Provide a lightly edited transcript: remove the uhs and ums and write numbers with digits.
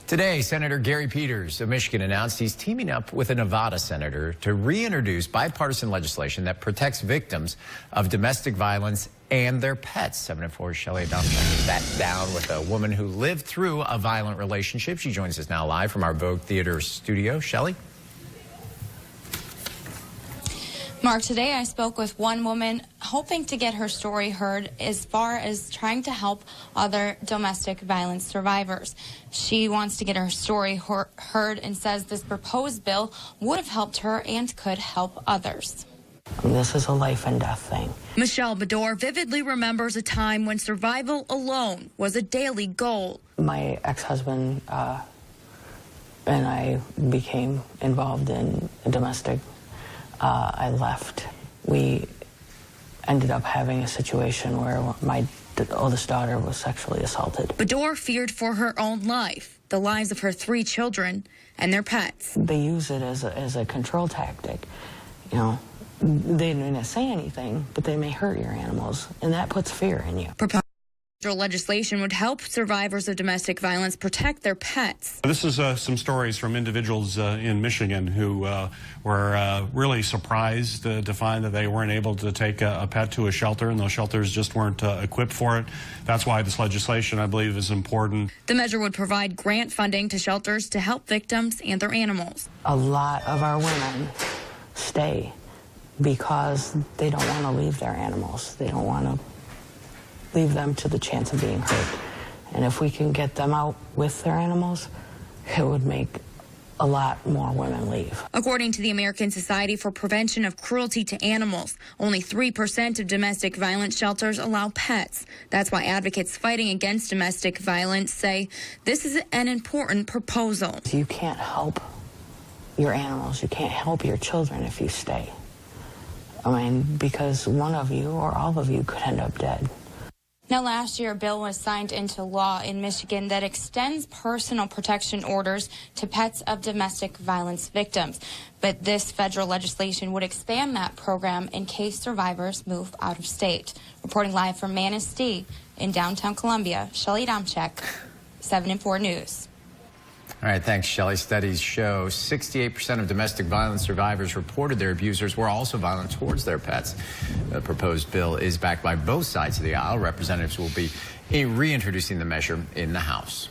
Today, Senator Gary Peters of Michigan announced he's teaming up with a Nevada senator to reintroduce bipartisan legislation that protects victims of domestic violence and their pets. 7 at 4, Shelley Adamczyk sat down with a woman who lived through a violent relationship. She joins us now live from our Vogue Theater studio. Shelley? Mark, today I spoke with one woman hoping to get her story heard as far as trying to help other domestic violence survivors. She wants to get her story heard and says this proposed bill would have helped her and could help others. This is a life and death thing. Michelle Bador vividly remembers a time when survival alone was a daily goal. My ex-husband and I became involved in domestic. I left. We ended up having a situation where my oldest daughter was sexually assaulted. Bador feared for her own life, the lives of her 3 children, and their pets. They use it as a control tactic. You know, they didn't say anything, but they may hurt your animals, and that puts fear in you. Federal legislation would help survivors of domestic violence protect their pets. This is some stories from individuals in Michigan who were really surprised to find that they weren't able to take a pet to a shelter, and those shelters just weren't equipped for it. That's why this legislation, I believe, is important. The measure would provide grant funding to shelters to help victims and their animals. A lot of our women stay because they don't want to leave their animals. They don't want to leave them to the chance of being hurt. And if we can get them out with their animals, it would make a lot more women leave. According to the American Society for Prevention of Cruelty to Animals, only 3% of domestic violence shelters allow pets. That's why advocates fighting against domestic violence say this is an important proposal. You can't help your animals, you can't help your children if you stay. I mean, because one of you or all of you could end up dead. Now, last year, a bill was signed into law in Michigan that extends personal protection orders to pets of domestic violence victims. But this federal legislation would expand that program in case survivors move out of state. Reporting live from Manistee in downtown Columbia, Shelley Adamczyk, 7 and 4 News. All right, thanks, Shelley. Studies show 68% of domestic violence survivors reported their abusers were also violent towards their pets. The proposed bill is backed by both sides of the aisle. Representatives will be reintroducing the measure in the House.